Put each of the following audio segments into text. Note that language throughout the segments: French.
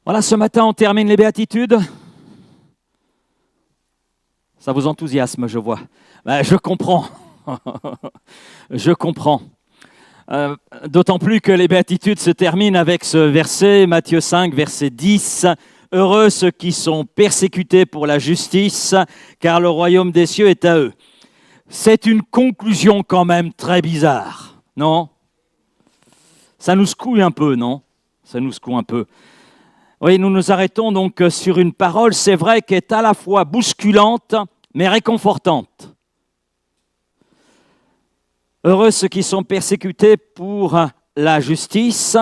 Voilà, ce matin, on termine les béatitudes. Ça vous enthousiasme, je vois. Ben, je comprends. Je comprends. D'autant plus que les béatitudes se terminent avec ce verset, Matthieu 5, verset 10. « Heureux ceux qui sont persécutés pour la justice, car le royaume des cieux est à eux. » C'est une conclusion quand même très bizarre, non? Ça nous secoue un peu, non? Ça nous secoue un peu. Oui, nous nous arrêtons donc sur une parole, c'est vrai, qui est à la fois bousculante, mais réconfortante. Heureux ceux qui sont persécutés pour la justice,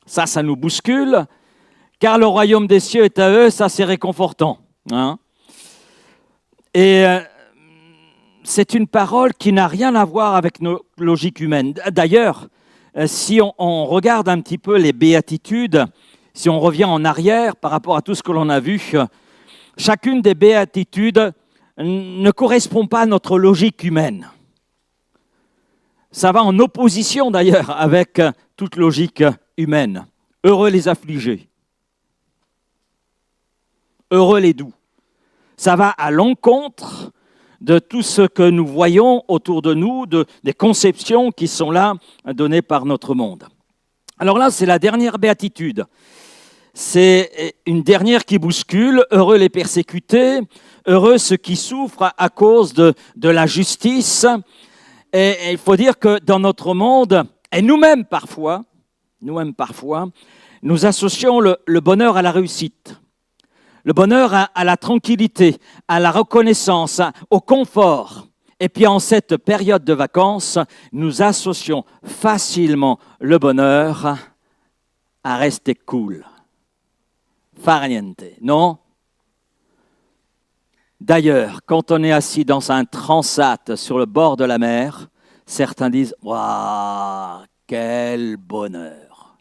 ça nous bouscule, car le royaume des cieux est à eux, ça c'est réconfortant. Hein? Et c'est une parole qui n'a rien à voir avec nos logiques humaines. D'ailleurs, si on regarde un petit peu les béatitudes, si on revient en arrière par rapport à tout ce que l'on a vu, chacune des béatitudes ne correspond pas à notre logique humaine. Ça va en opposition d'ailleurs avec toute logique humaine. Heureux les affligés. Heureux les doux. Ça va à l'encontre de tout ce que nous voyons autour de nous, des conceptions qui sont là données par notre monde. Alors là, c'est la dernière béatitude. C'est une dernière qui bouscule. Heureux les persécutés, heureux ceux qui souffrent à cause de la justice. Et il faut dire que dans notre monde, et nous-mêmes parfois, nous associons le bonheur à la réussite, le bonheur à la tranquillité, à la reconnaissance, au confort. Et puis en cette période de vacances, nous associons facilement le bonheur à rester cool. Farniente, non? D'ailleurs, quand on est assis dans un transat sur le bord de la mer, certains disent « Waouh, quel bonheur !»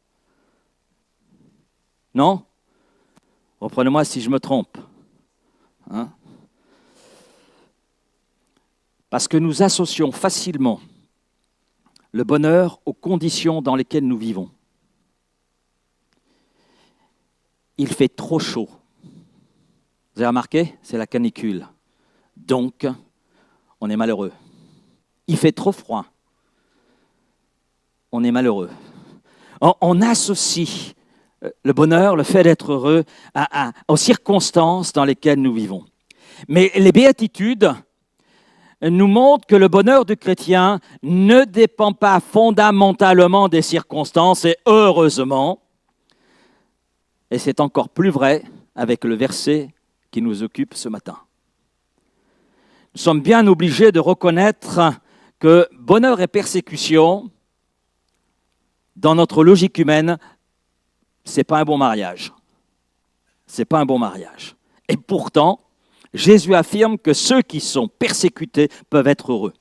Non? Reprenez-moi si je me trompe. Hein? Parce que nous associons facilement le bonheur aux conditions dans lesquelles nous vivons. Il fait trop chaud. Vous avez remarqué? C'est la canicule. Donc, on est malheureux. Il fait trop froid. On est malheureux. On associe le bonheur, le fait d'être heureux, aux circonstances dans lesquelles nous vivons. Mais les béatitudes nous montrent que le bonheur du chrétien ne dépend pas fondamentalement des circonstances, et heureusement, et c'est encore plus vrai avec le verset qui nous occupe ce matin. Nous sommes bien obligés de reconnaître que bonheur et persécution, dans notre logique humaine, ce n'est pas un bon mariage. C'est pas un bon mariage. Et pourtant, Jésus affirme que ceux qui sont persécutés peuvent être heureux.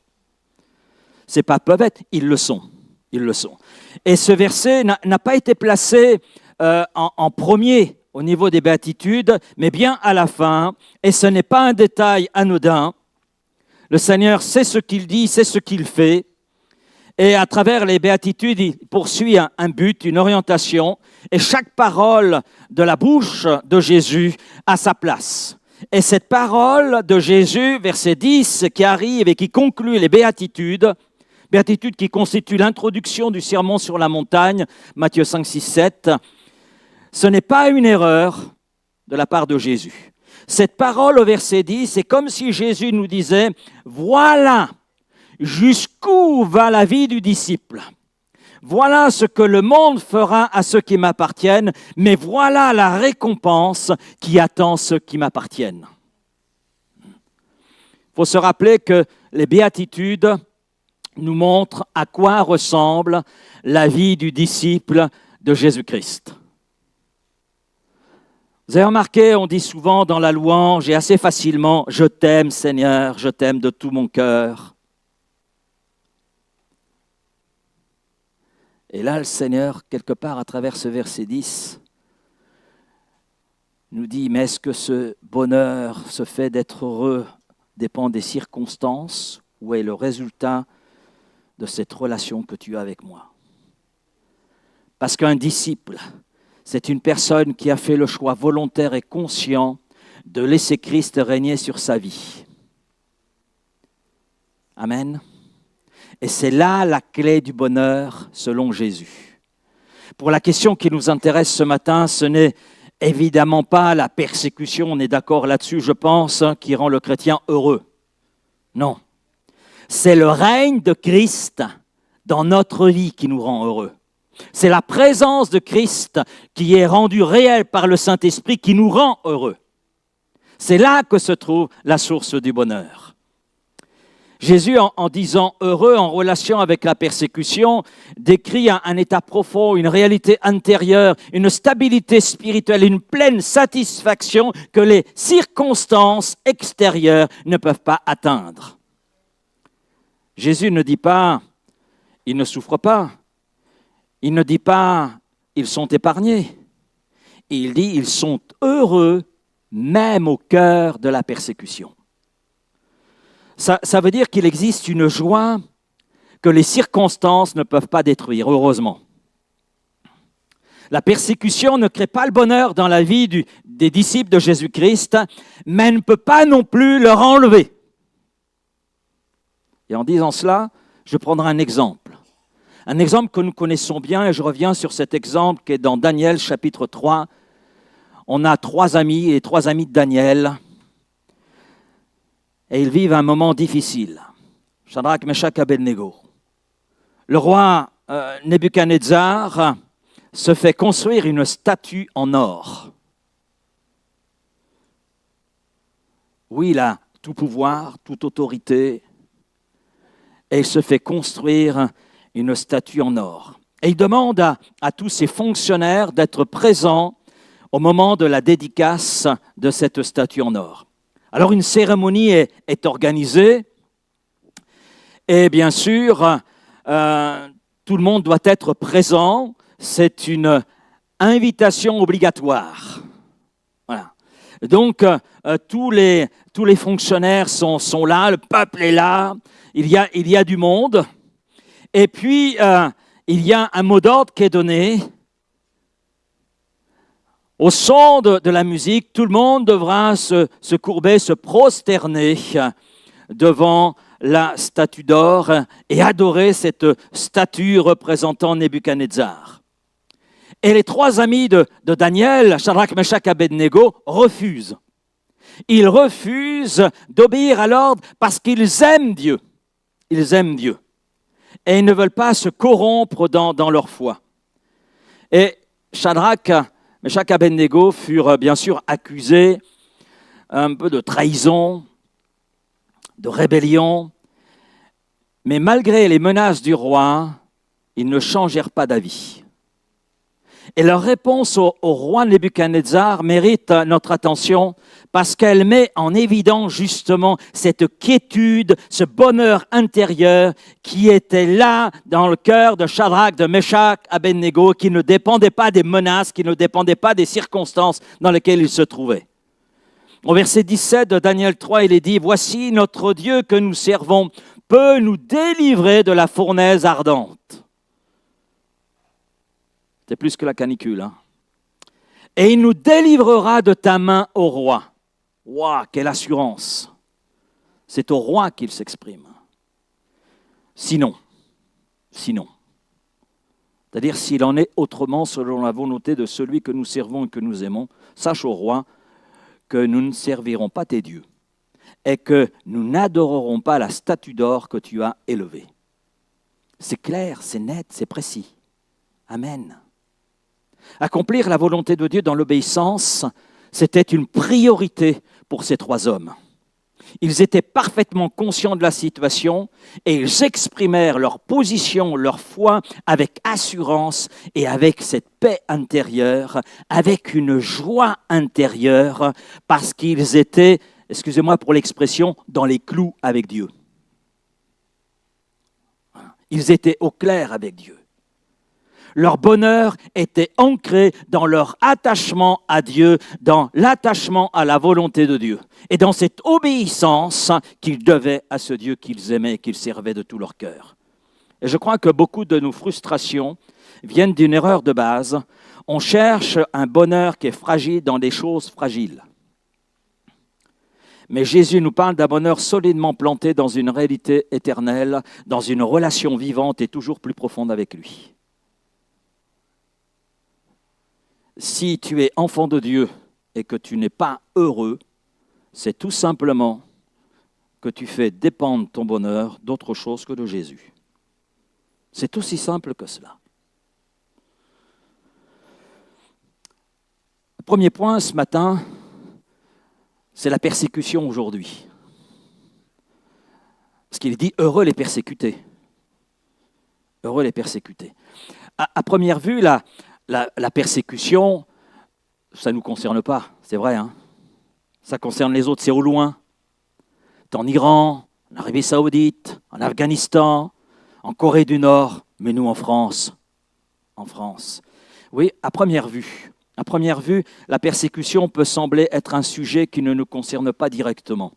C'est pas peuvent être, ils le sont. Ils le sont. Et ce verset n'a pas été placé en premier au niveau des béatitudes, mais bien à la fin. Et ce n'est pas un détail anodin. Le Seigneur sait ce qu'il dit, sait ce qu'il fait. Et à travers les béatitudes, il poursuit un but, une orientation. Et chaque parole de la bouche de Jésus a sa place. Et cette parole de Jésus, verset 10, qui arrive et qui conclut les béatitudes qui constituent l'introduction du sermon sur la montagne, Matthieu 5, 6, 7, ce n'est pas une erreur de la part de Jésus. Cette parole au verset 10, c'est comme si Jésus nous disait « Voilà jusqu'où va la vie du disciple. Voilà ce que le monde fera à ceux qui m'appartiennent, mais voilà la récompense qui attend ceux qui m'appartiennent. » Il faut se rappeler que les béatitudes nous montrent à quoi ressemble la vie du disciple de Jésus-Christ. Vous avez remarqué, on dit souvent dans la louange et assez facilement « Je t'aime Seigneur, je t'aime de tout mon cœur ». Et là, le Seigneur, quelque part à travers ce verset 10, nous dit « Mais est-ce que ce bonheur, ce fait d'être heureux, dépend des circonstances ou est le résultat de cette relation que tu as avec moi ?» Parce qu'un disciple, c'est une personne qui a fait le choix volontaire et conscient de laisser Christ régner sur sa vie. Amen. Et c'est là la clé du bonheur selon Jésus. Pour la question qui nous intéresse ce matin, ce n'est évidemment pas la persécution, on est d'accord là-dessus, je pense, qui rend le chrétien heureux. Non. C'est le règne de Christ dans notre vie qui nous rend heureux. C'est la présence de Christ qui est rendue réelle par le Saint-Esprit qui nous rend heureux. C'est là que se trouve la source du bonheur. Jésus, en disant heureux en relation avec la persécution, décrit un état profond, une réalité intérieure, une stabilité spirituelle, une pleine satisfaction que les circonstances extérieures ne peuvent pas atteindre. Jésus ne dit pas « ils ne souffrent pas », il ne dit pas « ils sont épargnés », il dit « ils sont heureux même au cœur de la persécution ». Ça veut dire qu'il existe une joie que les circonstances ne peuvent pas détruire, heureusement. La persécution ne crée pas le bonheur dans la vie des disciples de Jésus-Christ, mais elle ne peut pas non plus leur enlever. Et en disant cela, je prendrai un exemple. Un exemple que nous connaissons bien, et je reviens sur cet exemple qui est dans Daniel chapitre 3. On a 3 amis, les 3 amis de Daniel, et ils vivent un moment difficile. Shadrach, Meshach, Abednego. Le roi Nebuchadnezzar se fait construire une statue en or. Oui, il a tout pouvoir, toute autorité, et il se fait construire une statue en or. Et il demande à tous ses fonctionnaires d'être présents au moment de la dédicace de cette statue en or. Alors une cérémonie est organisée et bien sûr, tout le monde doit être présent. C'est une invitation obligatoire. Voilà. Donc, tous les fonctionnaires sont là, le peuple est là, il y a du monde. Et puis, il y a un mot d'ordre qui est donné. Au son de la musique, tout le monde devra se courber, se prosterner devant la statue d'or et adorer cette statue représentant Nebuchadnezzar. Et les 3 amis de Daniel, Shadrach, Meshach, Abednego, refusent. Ils refusent d'obéir à l'ordre parce qu'ils aiment Dieu. Ils aiment Dieu. Et ils ne veulent pas se corrompre dans leur foi. Et Shadrach, Meshach et Abednego furent bien sûr accusés un peu de trahison, de rébellion, mais malgré les menaces du roi, ils ne changèrent pas d'avis. Et leur réponse au roi Nebuchadnezzar mérite notre attention parce qu'elle met en évidence justement cette quiétude, ce bonheur intérieur qui était là dans le cœur de Shadrach, de Meshach, Abednego, qui ne dépendait pas des menaces, qui ne dépendait pas des circonstances dans lesquelles ils se trouvaient. Au verset 17 de Daniel 3, il est dit « Voici notre Dieu que nous servons peut nous délivrer de la fournaise ardente. » C'est plus que la canicule. Hein? Et il nous délivrera de ta main, ô roi. Waouh, quelle assurance! C'est au roi qu'il s'exprime. Sinon, c'est-à-dire s'il en est autrement selon la volonté de celui que nous servons et que nous aimons, sache au roi que nous ne servirons pas tes dieux et que nous n'adorerons pas la statue d'or que tu as élevée. C'est clair, c'est net, c'est précis. Amen. Accomplir la volonté de Dieu dans l'obéissance, c'était une priorité pour ces 3 hommes. Ils étaient parfaitement conscients de la situation et ils exprimèrent leur position, leur foi avec assurance et avec cette paix intérieure, avec une joie intérieure, parce qu'ils étaient, excusez-moi pour l'expression, dans les clous avec Dieu. Ils étaient au clair avec Dieu. Leur bonheur était ancré dans leur attachement à Dieu, dans l'attachement à la volonté de Dieu et dans cette obéissance qu'ils devaient à ce Dieu qu'ils aimaient et qu'ils servaient de tout leur cœur. Et je crois que beaucoup de nos frustrations viennent d'une erreur de base. On cherche un bonheur qui est fragile dans des choses fragiles. Mais Jésus nous parle d'un bonheur solidement planté dans une réalité éternelle, dans une relation vivante et toujours plus profonde avec lui. Si tu es enfant de Dieu et que tu n'es pas heureux, c'est tout simplement que tu fais dépendre ton bonheur d'autre chose que de Jésus. C'est aussi simple que cela. Le premier point ce matin, c'est la persécution aujourd'hui. Parce qu'il est dit « heureux les persécutés ». Heureux les persécutés. À première vue, la persécution, ça ne nous concerne pas, c'est vrai. Hein? Ça concerne les autres, c'est au loin. C'est en Iran, en Arabie Saoudite, en Afghanistan, en Corée du Nord, mais nous en France. En France. Oui, à première vue, la persécution peut sembler être un sujet qui ne nous concerne pas directement.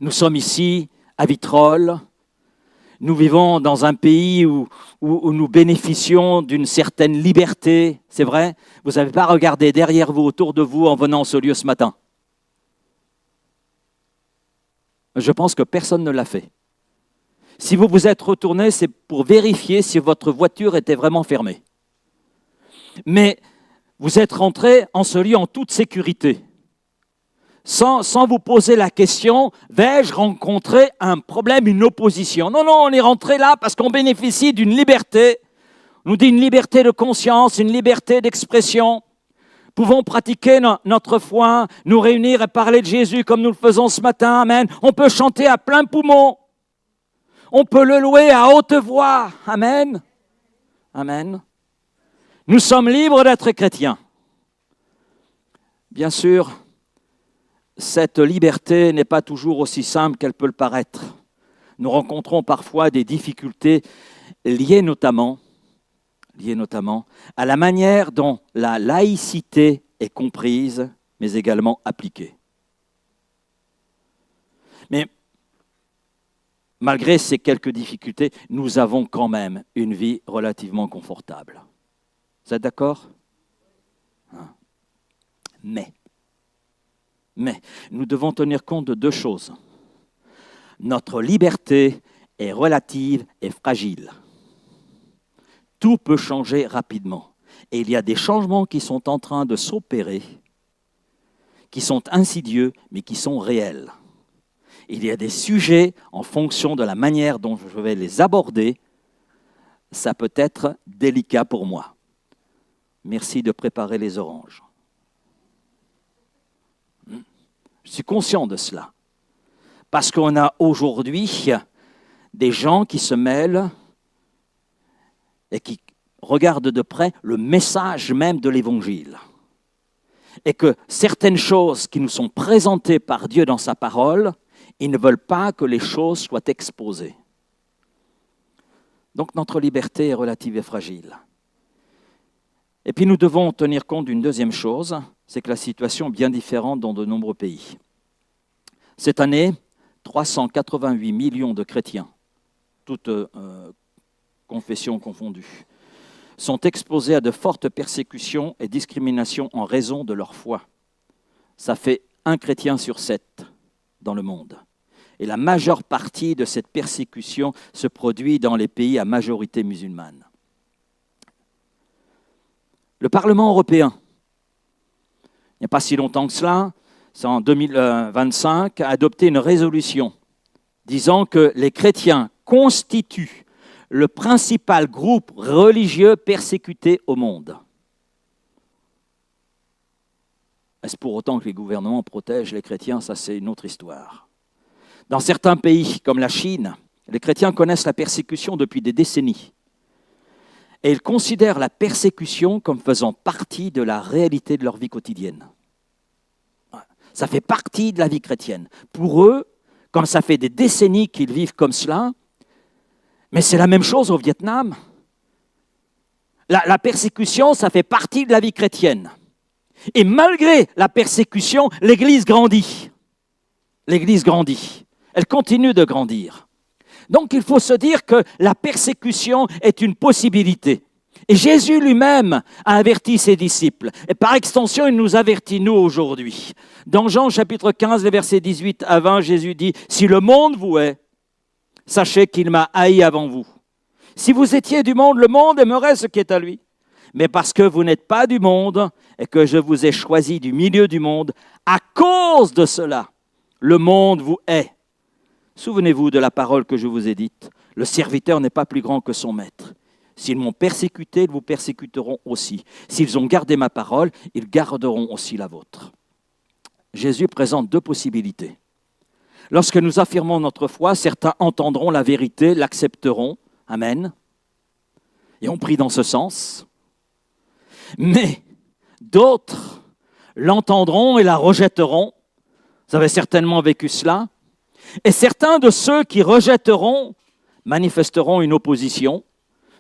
Nous sommes ici, à Vitrolles. Nous vivons dans un pays où nous bénéficions d'une certaine liberté. C'est vrai, vous n'avez pas regardé derrière vous, autour de vous, en venant à ce lieu ce matin. Je pense que personne ne l'a fait. Si vous vous êtes retourné, c'est pour vérifier si votre voiture était vraiment fermée. Mais vous êtes rentré en ce lieu en toute sécurité, sans vous poser la question, vais-je rencontrer un problème, une opposition? Non, on est rentré là parce qu'on bénéficie d'une liberté, on nous dit une liberté de conscience, une liberté d'expression. Nous pouvons pratiquer notre foi, nous réunir et parler de Jésus comme nous le faisons ce matin, amen. On peut chanter à plein poumon, on peut le louer à haute voix, amen. Amen. Nous sommes libres d'être chrétiens. Bien sûr, cette liberté n'est pas toujours aussi simple qu'elle peut le paraître. Nous rencontrons parfois des difficultés liées notamment à la manière dont la laïcité est comprise, mais également appliquée. Mais malgré ces quelques difficultés, nous avons quand même une vie relativement confortable. Vous êtes d'accord? Mais nous devons tenir compte de deux choses. Notre liberté est relative et fragile. Tout peut changer rapidement. Et il y a des changements qui sont en train de s'opérer, qui sont insidieux, mais qui sont réels. Il y a des sujets, en fonction de la manière dont je vais les aborder, ça peut être délicat pour moi. Merci de préparer les oranges. Je suis conscient de cela. Parce qu'on a aujourd'hui des gens qui se mêlent et qui regardent de près le message même de l'Évangile. Et que certaines choses qui nous sont présentées par Dieu dans sa parole, ils ne veulent pas que les choses soient exposées. Donc notre liberté est relative et fragile. Et puis nous devons tenir compte d'une deuxième chose, c'est que la situation est bien différente dans de nombreux pays. Cette année, 388 millions de chrétiens, toutes confessions confondues, sont exposés à de fortes persécutions et discriminations en raison de leur foi. Ça fait 1 chrétien sur 7 dans le monde. Et la majeure partie de cette persécution se produit dans les pays à majorité musulmane. Le Parlement européen, il n'y a pas si longtemps que cela, c'est en 2025, a adopté une résolution disant que les chrétiens constituent le principal groupe religieux persécuté au monde. Est-ce pour autant que les gouvernements protègent les chrétiens? Ça, c'est une autre histoire. Dans certains pays, comme la Chine, les chrétiens connaissent la persécution depuis des décennies. Et ils considèrent la persécution comme faisant partie de la réalité de leur vie quotidienne. Ça fait partie de la vie chrétienne. Pour eux, comme ça fait des décennies qu'ils vivent comme cela, mais c'est la même chose au Vietnam. La persécution, ça fait partie de la vie chrétienne. Et malgré la persécution, l'Église grandit. L'Église grandit. Elle continue de grandir. Donc il faut se dire que la persécution est une possibilité. Et Jésus lui-même a averti ses disciples. Et par extension, il nous avertit nous aujourd'hui. Dans Jean chapitre 15, les versets 18 à 20, Jésus dit « Si le monde vous hait, sachez qu'il m'a haï avant vous. Si vous étiez du monde, le monde aimerait ce qui est à lui. Mais parce que vous n'êtes pas du monde et que je vous ai choisi du milieu du monde, à cause de cela, le monde vous hait. Souvenez-vous de la parole que je vous ai dite. Le serviteur n'est pas plus grand que son maître. S'ils m'ont persécuté, ils vous persécuteront aussi. S'ils ont gardé ma parole, ils garderont aussi la vôtre. » Jésus présente deux possibilités. Lorsque nous affirmons notre foi, certains entendront la vérité, l'accepteront. Amen. Et on prie dans ce sens. Mais d'autres l'entendront et la rejetteront. Vous avez certainement vécu cela. Et certains de ceux qui rejetteront manifesteront une opposition.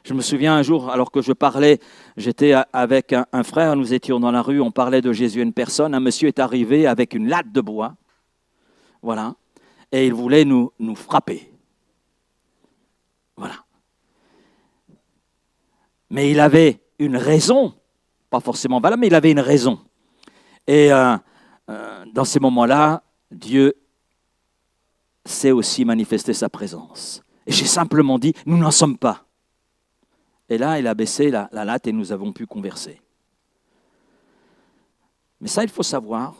Je me souviens un jour, alors que je parlais, j'étais avec un frère, nous étions dans la rue, on parlait de Jésus à une personne, un monsieur est arrivé avec une latte de bois, voilà, et il voulait nous frapper. Voilà. Mais il avait une raison, pas forcément valable, mais il avait une raison. Et dans ces moments-là, Dieu sait aussi manifester sa présence. Et j'ai simplement dit, nous n'en sommes pas. Et là, il a baissé la latte et nous avons pu converser. Mais ça, il faut savoir.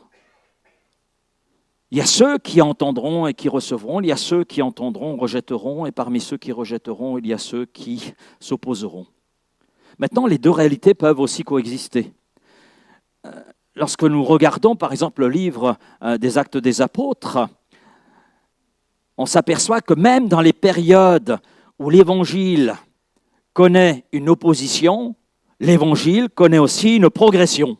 Il y a ceux qui entendront et qui recevront, il y a ceux qui entendront, rejetteront, et parmi ceux qui rejetteront, il y a ceux qui s'opposeront. Maintenant, les deux réalités peuvent aussi coexister. Lorsque nous regardons, par exemple, le livre des Actes des Apôtres, on s'aperçoit que même dans les périodes où l'Évangile connaît une opposition, l'Évangile connaît aussi une progression.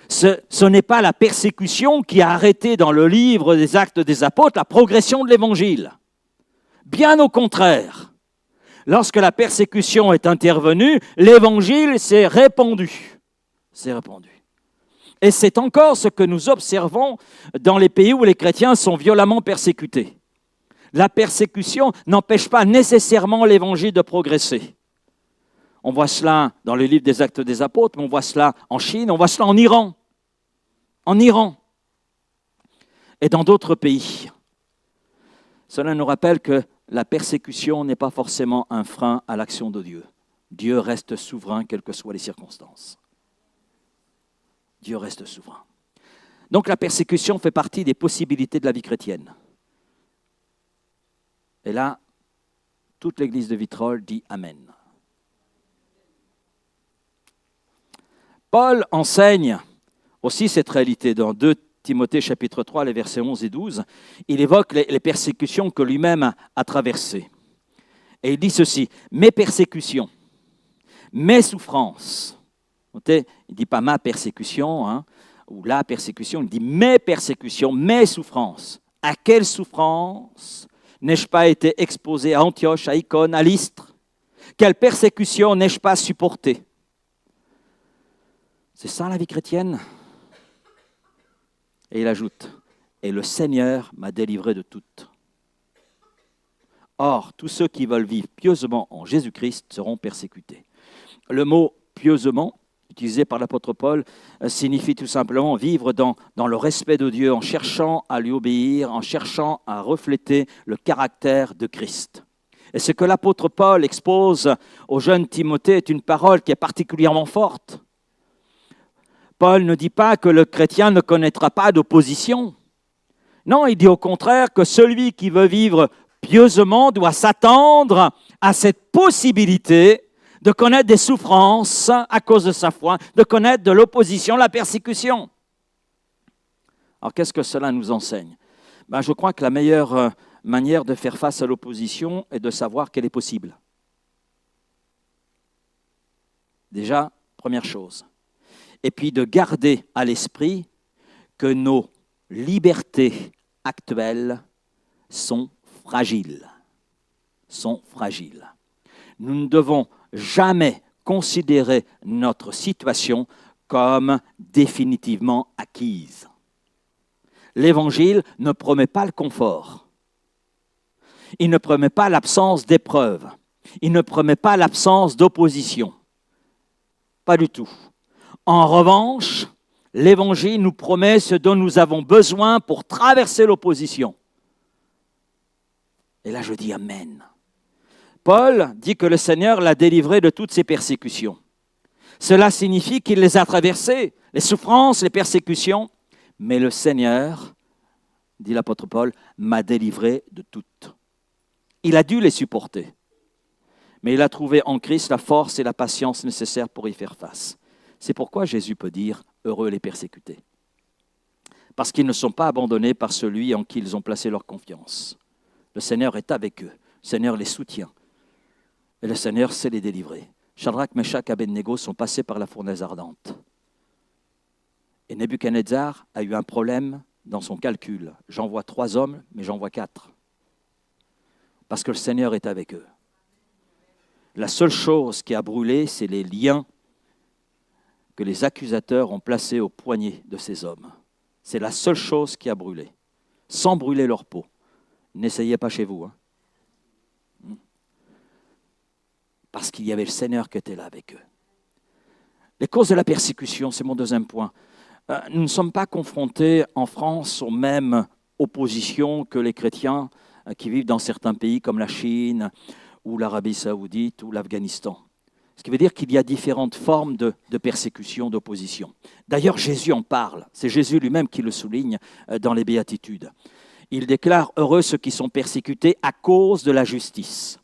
Ce n'est pas la persécution qui a arrêté dans le livre des Actes des Apôtres la progression de l'Évangile. Bien au contraire, lorsque la persécution est intervenue, l'Évangile s'est répandu. Et c'est encore ce que nous observons dans les pays où les chrétiens sont violemment persécutés. La persécution n'empêche pas nécessairement l'Évangile de progresser. On voit cela dans le livre des Actes des Apôtres, mais on voit cela en Chine, on voit cela en Iran. En Iran et dans d'autres pays. Cela nous rappelle que la persécution n'est pas forcément un frein à l'action de Dieu. Dieu reste souverain, quelles que soient les circonstances. Dieu reste souverain. Donc la persécution fait partie des possibilités de la vie chrétienne. Et là, toute l'église de Vitrolles dit Amen. Paul enseigne aussi cette réalité dans 2 Timothée chapitre 3, les versets 11 et 12. Il évoque les persécutions que lui-même a traversées. Et il dit ceci, mes persécutions, mes souffrances. Il ne dit pas ma persécution, ou la persécution, il dit mes persécutions, mes souffrances. À quelle souffrance n'ai-je pas été exposé à Antioche, à Icône, à Lystre? Quelle persécution n'ai-je pas supportée? C'est ça la vie chrétienne. Et il ajoute, et le Seigneur m'a délivré de toutes. Or, tous ceux qui veulent vivre pieusement en Jésus-Christ seront persécutés. Le mot pieusement, utilisé par l'apôtre Paul, signifie tout simplement vivre dans le respect de Dieu, en cherchant à lui obéir, en cherchant à refléter le caractère de Christ. Et ce que l'apôtre Paul expose au jeune Timothée est une parole qui est particulièrement forte. Paul ne dit pas que le chrétien ne connaîtra pas d'opposition. Non, il dit au contraire que celui qui veut vivre pieusement doit s'attendre à cette possibilité de connaître des souffrances à cause de sa foi, de connaître de l'opposition, la persécution. Alors qu'est-ce que cela nous enseigne? Je crois que la meilleure manière de faire face à l'opposition est de savoir qu'elle est possible. Déjà, première chose. Et puis de garder à l'esprit que nos libertés actuelles sont fragiles. Nous ne devons jamais considérer notre situation comme définitivement acquise. L'Évangile ne promet pas le confort. Il ne promet pas l'absence d'épreuve. Il ne promet pas l'absence d'opposition. Pas du tout. En revanche, l'Évangile nous promet ce dont nous avons besoin pour traverser l'opposition. Et là, je dis Amen. Paul dit que le Seigneur l'a délivré de toutes ses persécutions. Cela signifie qu'il les a traversées, les souffrances, les persécutions. Mais le Seigneur, dit l'apôtre Paul, m'a délivré de toutes. Il a dû les supporter. Mais il a trouvé en Christ la force et la patience nécessaires pour y faire face. C'est pourquoi Jésus peut dire « Heureux les persécutés ». Parce qu'ils ne sont pas abandonnés par celui en qui ils ont placé leur confiance. Le Seigneur est avec eux. Le Seigneur les soutient. Et le Seigneur sait les délivrer. Shadrach, Meshach et Abednego sont passés par la fournaise ardente. Et Nebuchadnezzar a eu un problème dans son calcul. J'envoie 3 hommes, mais j'envoie 4. Parce que le Seigneur est avec eux. La seule chose qui a brûlé, c'est les liens que les accusateurs ont placés au poignet de ces hommes. C'est la seule chose qui a brûlé, sans brûler leur peau. N'essayez pas chez vous. Parce qu'il y avait le Seigneur qui était là avec eux. Les causes de la persécution, c'est mon deuxième point. Nous ne sommes pas confrontés en France aux mêmes oppositions que les chrétiens qui vivent dans certains pays comme la Chine ou l'Arabie Saoudite ou l'Afghanistan. Ce qui veut dire qu'il y a différentes formes de persécution, d'opposition. D'ailleurs, Jésus en parle. C'est Jésus lui-même qui le souligne dans les Béatitudes. Il déclare « Heureux ceux qui sont persécutés à cause de la justice ».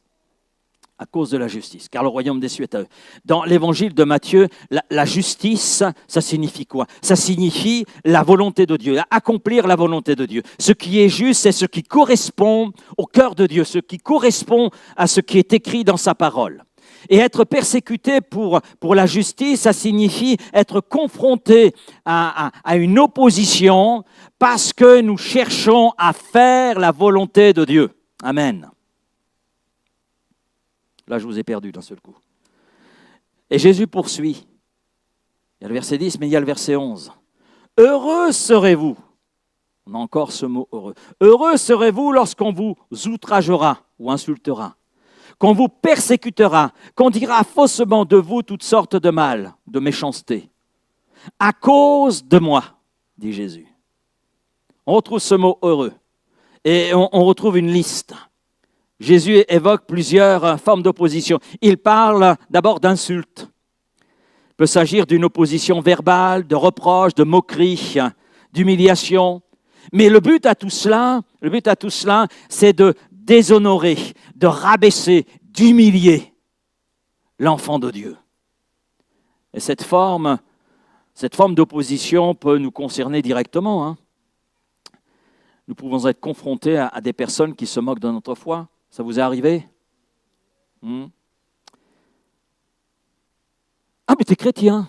À cause de la justice, car le royaume des cieux est à eux. Dans l'évangile de Matthieu, la justice, ça signifie quoi? Ça signifie la volonté de Dieu, accomplir la volonté de Dieu. Ce qui est juste, c'est ce qui correspond au cœur de Dieu, ce qui correspond à ce qui est écrit dans sa parole. Et être persécuté pour la justice, ça signifie être confronté à une opposition parce que nous cherchons à faire la volonté de Dieu. Amen. Là, je vous ai perdu d'un seul coup. Et Jésus poursuit. Il y a le verset 10, mais il y a le verset 11. « Heureux serez-vous » On a encore ce mot « heureux ». « Heureux serez-vous lorsqu'on vous outragera ou insultera, qu'on vous persécutera, qu'on dira faussement de vous toutes sortes de mal, de méchanceté. À cause de moi, dit Jésus. » On retrouve ce mot « heureux » et on retrouve une liste. Jésus évoque plusieurs formes d'opposition. Il parle d'abord d'insultes. Il peut s'agir d'une opposition verbale, de reproche, de moquerie, d'humiliation. Mais le but à tout cela, c'est de déshonorer, de rabaisser, d'humilier l'enfant de Dieu. Et cette forme d'opposition peut nous concerner directement. Nous pouvons être confrontés à des personnes qui se moquent de notre foi. Ça vous est arrivé? Ah, mais t'es chrétien.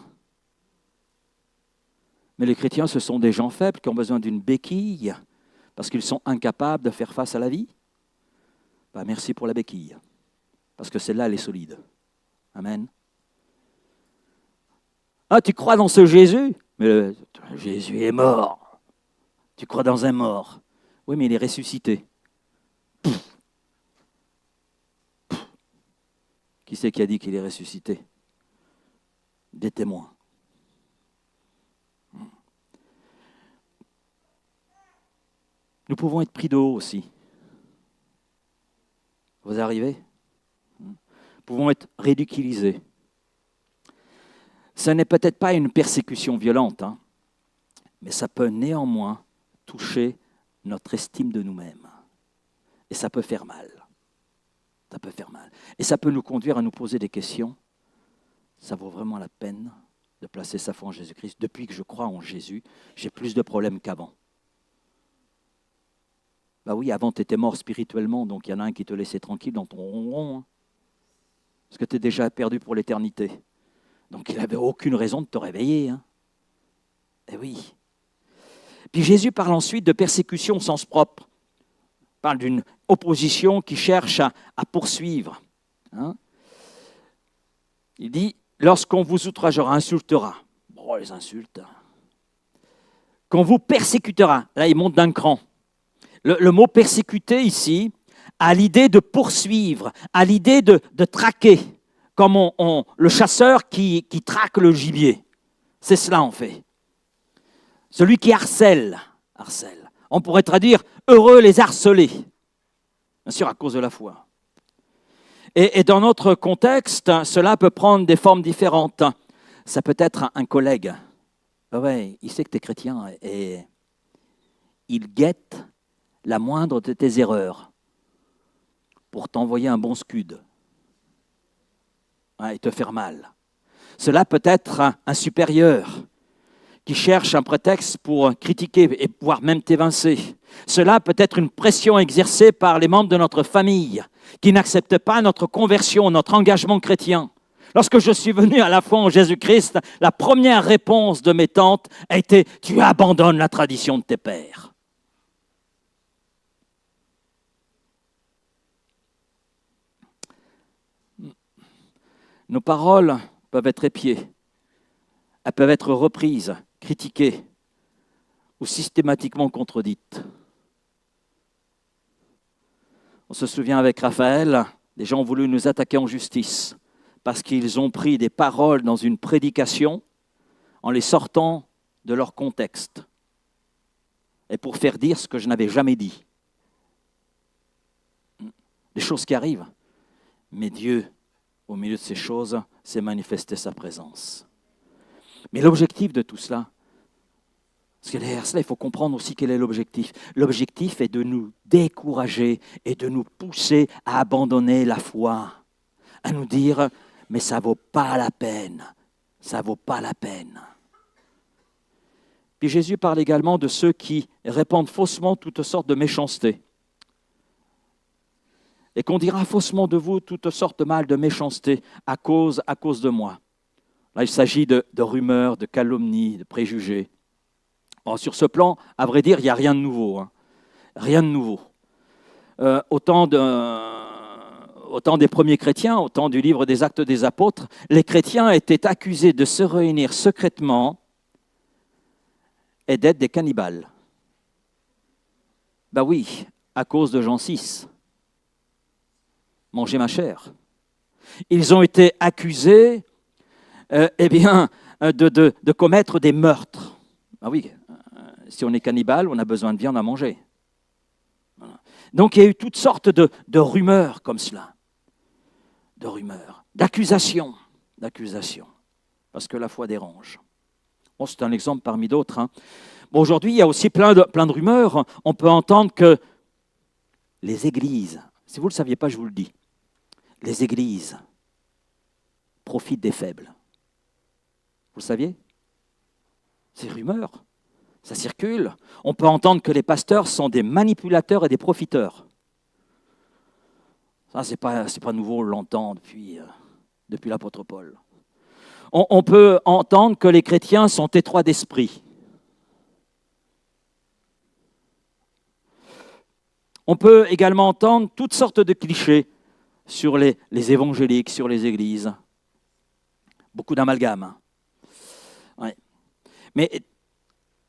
Mais les chrétiens, ce sont des gens faibles qui ont besoin d'une béquille parce qu'ils sont incapables de faire face à la vie. Merci pour la béquille, parce que celle-là, elle est solide. Amen. Ah, tu crois dans ce Jésus? Mais Jésus est mort. Tu crois dans un mort? Oui, mais il est ressuscité. Qui c'est qui a dit qu'il est ressuscité? Des témoins. Nous pouvons être pris de haut aussi. Vous arrivez? Nous pouvons être ridiculisés. Ce n'est peut-être pas une persécution violente, mais ça peut néanmoins toucher notre estime de nous-mêmes. Et ça peut faire mal. Ça peut faire mal. Et ça peut nous conduire à nous poser des questions. Ça vaut vraiment la peine de placer sa foi en Jésus-Christ. Depuis que je crois en Jésus, j'ai plus de problèmes qu'avant. Oui, avant tu étais mort spirituellement, donc il y en a un qui te laissait tranquille dans ton ronron. Parce que tu es déjà perdu pour l'éternité. Donc il n'avait aucune raison de te réveiller. Eh oui. Puis Jésus parle ensuite de persécution au sens propre. Il parle d'une opposition qui cherche à poursuivre. Il dit, lorsqu'on vous outragera, insultera. Bon, les insultes. Qu'on vous persécutera. Là, il monte d'un cran. Le mot persécuter ici à l'idée de poursuivre, à l'idée de traquer, comme le chasseur qui traque le gibier. C'est cela en fait. Celui qui harcèle. On pourrait traduire « heureux les harcelés », bien sûr à cause de la foi. Et dans notre contexte, cela peut prendre des formes différentes. Ça peut être un collègue. Ouais, il sait que tu es chrétien et il guette la moindre de tes erreurs pour t'envoyer un bon scud et te faire mal. Cela peut être un supérieur qui cherche un prétexte pour critiquer et voire même t'évincer. Cela peut être une pression exercée par les membres de notre famille qui n'acceptent pas notre conversion, notre engagement chrétien. Lorsque je suis venu à la foi en Jésus-Christ, la première réponse de mes tantes a été « Tu abandonnes la tradition de tes pères ». Nos paroles peuvent être épiées, elles peuvent être reprises, critiquées ou systématiquement contredites. On se souvient avec Raphaël, des gens ont voulu nous attaquer en justice parce qu'ils ont pris des paroles dans une prédication en les sortant de leur contexte et pour faire dire ce que je n'avais jamais dit. Des choses qui arrivent, mais Dieu, au milieu de ces choses, s'est manifesté sa présence. Mais l'objectif de tout cela, parce que derrière cela, il faut comprendre aussi quel est l'objectif. L'objectif est de nous décourager et de nous pousser à abandonner la foi, à nous dire « mais ça ne vaut pas la peine, ça ne vaut pas la peine ». Puis Jésus parle également de ceux qui répandent faussement toutes sortes de méchanceté. Et qu'on dira faussement de vous toutes sortes de mal, de méchanceté à cause de moi. Là, il s'agit de rumeurs, de calomnies, de préjugés. Bon, sur ce plan, à vrai dire, il n'y a rien de nouveau. Rien de nouveau. Autant des premiers chrétiens, autant du livre des Actes des Apôtres, les chrétiens étaient accusés de se réunir secrètement et d'être des cannibales. Ben oui, à cause de Jean 6. Manger ma chair. Ils ont été accusés de commettre des meurtres. Ah oui, si on est cannibale, on a besoin de viande à manger. Voilà. Donc il y a eu toutes sortes de rumeurs comme cela. De rumeurs, d'accusations, parce que la foi dérange. Bon, c'est un exemple parmi d'autres. Bon, aujourd'hui, il y a aussi plein de rumeurs. On peut entendre que les églises, si vous ne le saviez pas, je vous le dis, les églises profitent des faibles. Vous le saviez? Ces rumeurs, ça circule. On peut entendre que les pasteurs sont des manipulateurs et des profiteurs. Ça, c'est pas nouveau, on l'entend depuis l'apôtre Paul. On peut entendre que les chrétiens sont étroits d'esprit. On peut également entendre toutes sortes de clichés sur les évangéliques, sur les églises. Beaucoup d'amalgames. Ouais. Mais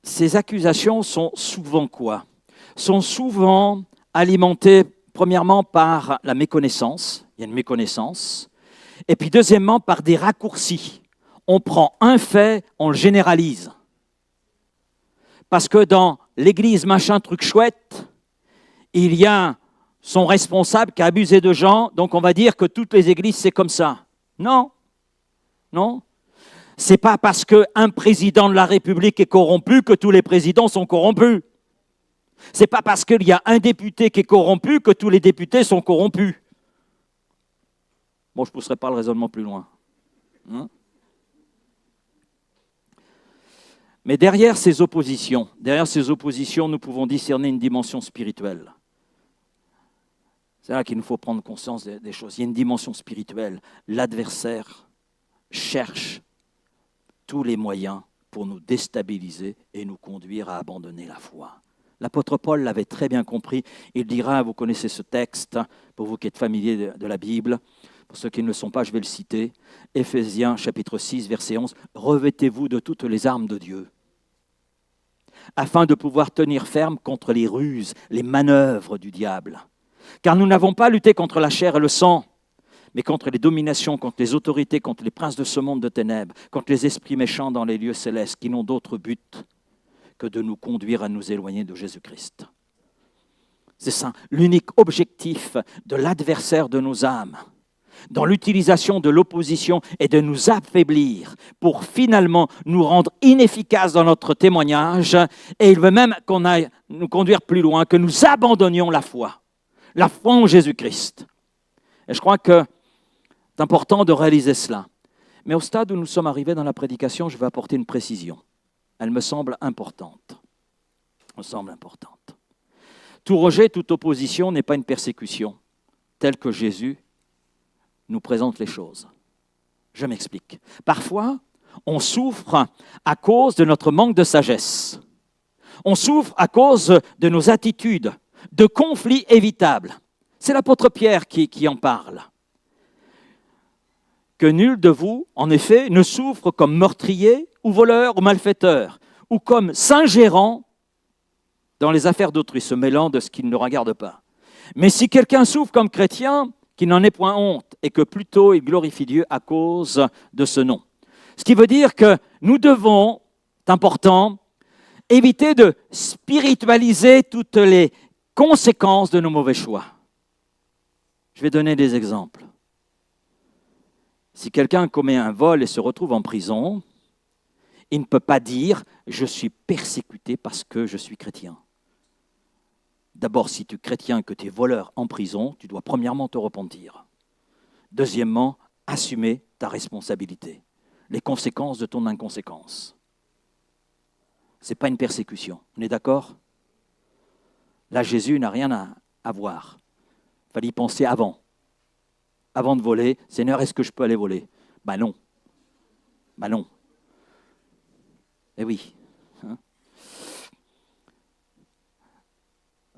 ces accusations sont souvent quoi? Sont souvent alimentées premièrement par la méconnaissance, il y a une méconnaissance, et puis deuxièmement par des raccourcis. On prend un fait, on le généralise. Parce que dans l'église machin truc chouette, il y a son responsable qui a abusé de gens, donc on va dire que toutes les églises c'est comme ça. Non. C'est pas parce qu'un président de la République est corrompu que tous les présidents sont corrompus. C'est pas parce qu'il y a un député qui est corrompu que tous les députés sont corrompus. Bon, je ne pousserai pas le raisonnement plus loin. Mais derrière ces oppositions, nous pouvons discerner une dimension spirituelle. C'est là qu'il nous faut prendre conscience des choses. Il y a une dimension spirituelle. L'adversaire cherche tous les moyens pour nous déstabiliser et nous conduire à abandonner la foi. L'apôtre Paul l'avait très bien compris. Il dira, vous connaissez ce texte, pour vous qui êtes familiers de la Bible, pour ceux qui ne le sont pas, je vais le citer. Éphésiens chapitre 6, verset 11. « Revêtez-vous de toutes les armes de Dieu, afin de pouvoir tenir ferme contre les ruses, les manœuvres du diable. Car nous n'avons pas lutté contre la chair et le sang, mais contre les dominations, contre les autorités, contre les princes de ce monde de ténèbres, contre les esprits méchants dans les lieux célestes, qui n'ont d'autre but que de nous conduire à nous éloigner de Jésus-Christ. C'est ça, l'unique objectif de l'adversaire de nos âmes, dans l'utilisation de l'opposition, est de nous affaiblir pour finalement nous rendre inefficaces dans notre témoignage. Et il veut même qu'on aille nous conduire plus loin, que nous abandonnions la foi en Jésus-Christ. Et je crois que c'est important de réaliser cela. Mais au stade où nous sommes arrivés dans la prédication, je vais apporter une précision. Elle me semble importante. Tout rejet, toute opposition n'est pas une persécution, telle que Jésus nous présente les choses. Je m'explique. Parfois, on souffre à cause de notre manque de sagesse. On souffre à cause de nos attitudes, de conflits évitables. C'est l'apôtre Pierre qui en parle. Que nul de vous, en effet, ne souffre comme meurtrier ou voleur ou malfaiteur, ou comme s'ingérant dans les affaires d'autrui, se mêlant de ce qui ne le regarde pas. Mais si quelqu'un souffre comme chrétien, qu'il n'en ait point honte, et que plutôt il glorifie Dieu à cause de ce nom. Ce qui veut dire que nous devons, c'est important, éviter de spiritualiser toutes les conséquences de nos mauvais choix. Je vais donner des exemples. Si quelqu'un commet un vol et se retrouve en prison, il ne peut pas dire « je suis persécuté parce que je suis chrétien ». D'abord, si tu es chrétien et que tu es voleur en prison, tu dois premièrement te repentir. Deuxièmement, assumer ta responsabilité, les conséquences de ton inconséquence. Ce n'est pas une persécution, on est d'accord ? Là, Jésus n'a rien à voir. Il fallait y penser avant. Avant de voler, Seigneur, est-ce que je peux aller voler ? Ben non. Eh oui.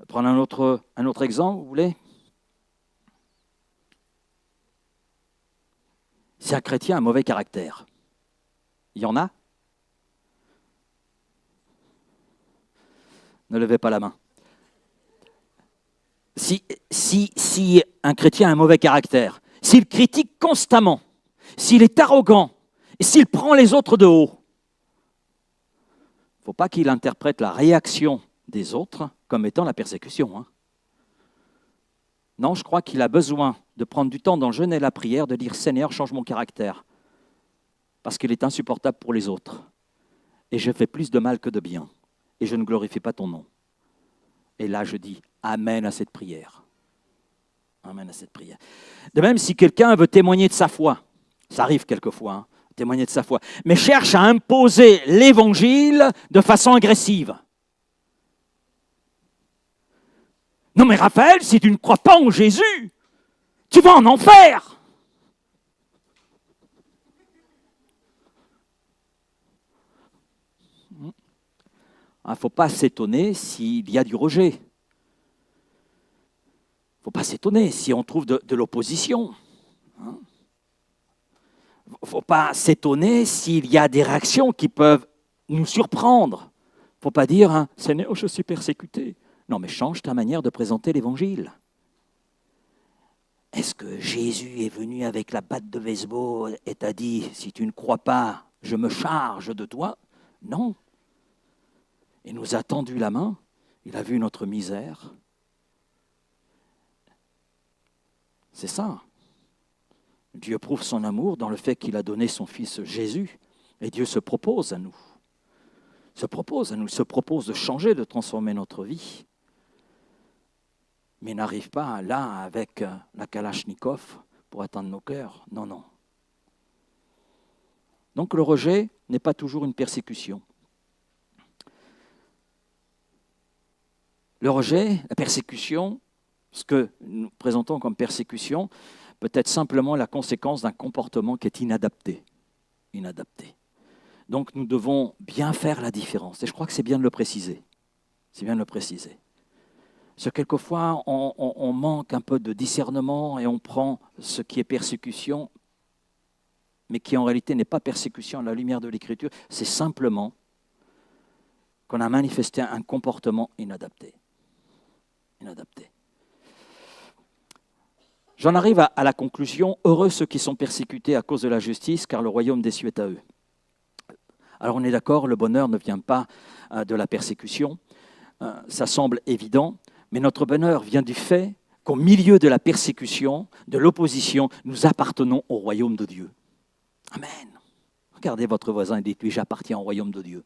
Prendre un autre exemple, vous voulez ? Si un chrétien a un mauvais caractère, il y en a ? Ne levez pas la main. Si un chrétien a un mauvais caractère, s'il critique constamment, s'il est arrogant, et s'il prend les autres de haut, il ne faut pas qu'il interprète la réaction des autres comme étant la persécution. Non, je crois qu'il a besoin de prendre du temps dans le jeûne et la prière, de dire « Seigneur, change mon caractère » parce qu'il est insupportable pour les autres. Et je fais plus de mal que de bien. Et je ne glorifie pas ton nom. Et là, je dis « Amen » à cette prière. Amen à cette prière. De même, si quelqu'un veut témoigner de sa foi, ça arrive quelquefois, témoigner de sa foi, mais cherche à imposer l'évangile de façon agressive. Non mais Raphaël, si tu ne crois pas en Jésus, tu vas en enfer. Il ne faut pas s'étonner s'il y a du rejet. Il ne faut pas s'étonner si on trouve de l'opposition. Il ne faut pas s'étonner s'il y a des réactions qui peuvent nous surprendre. Il ne faut pas dire « Seigneur, je suis persécuté ». Non, mais change ta manière de présenter l'évangile. Est-ce que Jésus est venu avec la batte de baseball et t'a dit « Si tu ne crois pas, je me charge de toi » ? Non. Il nous a tendu la main, il a vu notre misère. C'est ça. Dieu prouve son amour dans le fait qu'il a donné son Fils Jésus. Et Dieu se propose à nous. Se propose de changer, de transformer notre vie. Mais il n'arrive pas là avec la Kalachnikov pour atteindre nos cœurs. Non, non. Donc le rejet n'est pas toujours une persécution. Le rejet, la persécution, ce que nous présentons comme persécution, peut être simplement la conséquence d'un comportement qui est inadapté. Donc nous devons bien faire la différence. Et je crois que c'est bien de le préciser. Parce que quelquefois, on manque un peu de discernement et on prend ce qui est persécution, mais qui en réalité n'est pas persécution à la lumière de l'Écriture. C'est simplement qu'on a manifesté un comportement inadapté. J'en arrive à la conclusion. Heureux ceux qui sont persécutés à cause de la justice, car le royaume des cieux est à eux. Alors on est d'accord, le bonheur ne vient pas de la persécution. Ça semble évident, mais notre bonheur vient du fait qu'au milieu de la persécution, de l'opposition, nous appartenons au royaume de Dieu. Amen. Regardez votre voisin et dites-lui, j'appartiens au royaume de Dieu.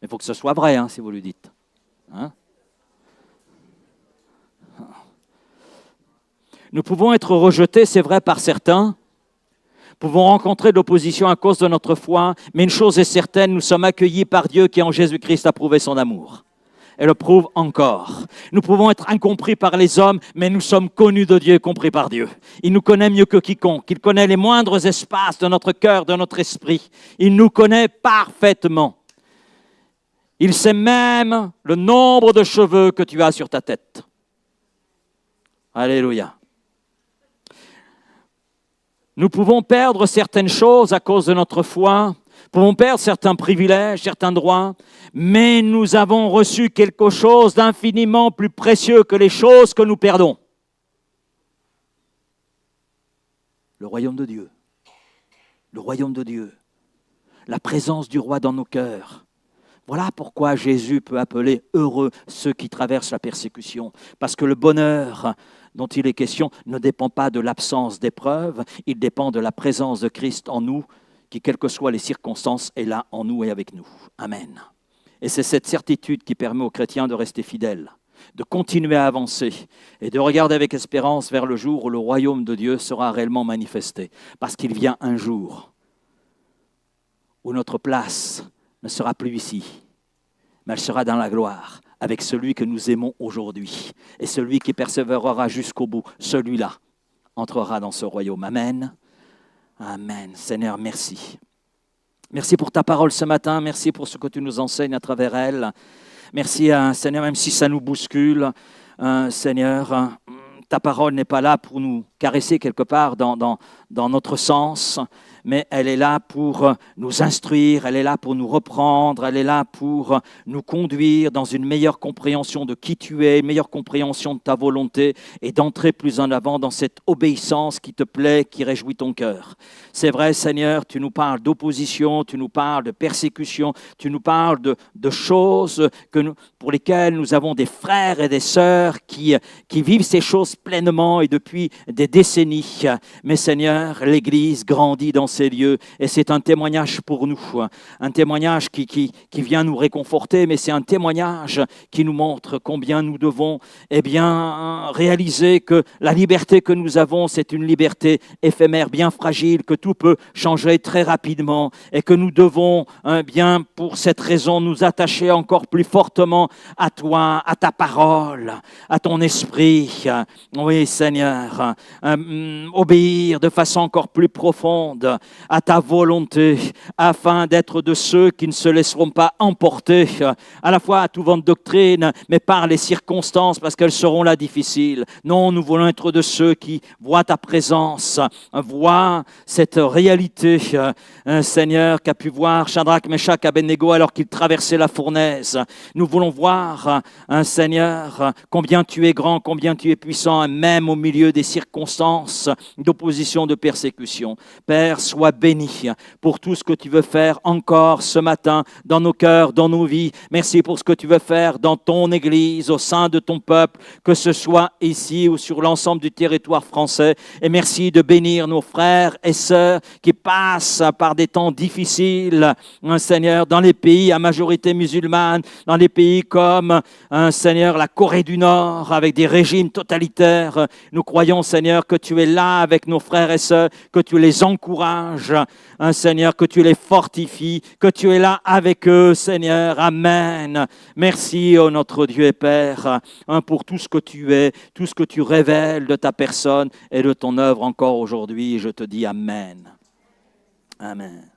Mais il faut que ce soit vrai, si vous lui dites. Nous pouvons être rejetés, c'est vrai, par certains. Nous pouvons rencontrer de l'opposition à cause de notre foi, mais une chose est certaine, nous sommes accueillis par Dieu qui en Jésus-Christ a prouvé son amour. Et le prouve encore. Nous pouvons être incompris par les hommes, mais nous sommes connus de Dieu et compris par Dieu. Il nous connaît mieux que quiconque. Il connaît les moindres espaces de notre cœur, de notre esprit. Il nous connaît parfaitement. Il sait même le nombre de cheveux que tu as sur ta tête. Alléluia. Nous pouvons perdre certaines choses à cause de notre foi. Nous pouvons perdre certains privilèges, certains droits, mais nous avons reçu quelque chose d'infiniment plus précieux que les choses que nous perdons. Le royaume de Dieu. Le royaume de Dieu. La présence du roi dans nos cœurs. Voilà pourquoi Jésus peut appeler heureux ceux qui traversent la persécution. Parce que le bonheur dont il est question ne dépend pas de l'absence d'épreuves, il dépend de la présence de Christ en nous, qui, quelles que soient les circonstances, est là en nous et avec nous. Amen. Et c'est cette certitude qui permet aux chrétiens de rester fidèles, de continuer à avancer et de regarder avec espérance vers le jour où le royaume de Dieu sera réellement manifesté. Parce qu'il vient un jour où notre place ne sera plus ici, mais elle sera dans la gloire, avec celui que nous aimons aujourd'hui. Et celui qui persévérera jusqu'au bout, celui-là entrera dans ce royaume. Amen. Amen. Seigneur, merci. Merci pour ta parole ce matin. Merci pour ce que tu nous enseignes à travers elle. Merci, Seigneur, même si ça nous bouscule, Seigneur, ta parole n'est pas là pour nous caresser quelque part dans notre sens, mais elle est là pour nous instruire, elle est là pour nous reprendre, elle est là pour nous conduire dans une meilleure compréhension de qui tu es, une meilleure compréhension de ta volonté et d'entrer plus en avant dans cette obéissance qui te plaît, qui réjouit ton cœur. C'est vrai, Seigneur, tu nous parles d'opposition, tu nous parles de persécution, tu nous parles de choses pour lesquelles nous avons des frères et des sœurs qui vivent ces choses pleinement et depuis des décennies. Mais Seigneur, l'Église grandit dans ces lieux et c'est un témoignage pour nous, un témoignage qui vient nous réconforter, mais c'est un témoignage qui nous montre combien nous devons réaliser que la liberté que nous avons, c'est une liberté éphémère, bien fragile, que tout peut changer très rapidement et que nous devons pour cette raison nous attacher encore plus fortement à toi, à ta parole, à ton esprit. Oui, Seigneur, obéir de façon encore plus profonde à ta volonté, afin d'être de ceux qui ne se laisseront pas emporter à la fois à tout vent de doctrine, mais par les circonstances, parce qu'elles seront là difficiles. Non, nous voulons être de ceux qui voient ta présence, voient cette réalité, Seigneur, qu'a pu voir Shadrach, Meshach, Abednego alors qu'ils traversaient la fournaise. Nous voulons voir, Seigneur, combien tu es grand, combien tu es puissant, même au milieu des circonstances d'opposition, de persécution. Père, sois béni pour tout ce que tu veux faire encore ce matin dans nos cœurs, dans nos vies. Merci pour ce que tu veux faire dans ton Église, au sein de ton peuple, que ce soit ici ou sur l'ensemble du territoire français. Et merci de bénir nos frères et sœurs qui passent par des temps difficiles, Seigneur, dans les pays à majorité musulmane, dans les pays comme, Seigneur, la Corée du Nord, avec des régimes totalitaires. Nous croyons, Seigneur, que tu es là avec nos frères et sœurs, que tu les encourages, Seigneur, que tu les fortifies, que tu es là avec eux, Seigneur. Amen. Merci, oh notre Dieu et Père, pour tout ce que tu es, tout ce que tu révèles de ta personne et de ton œuvre encore aujourd'hui. Je te dis Amen. Amen.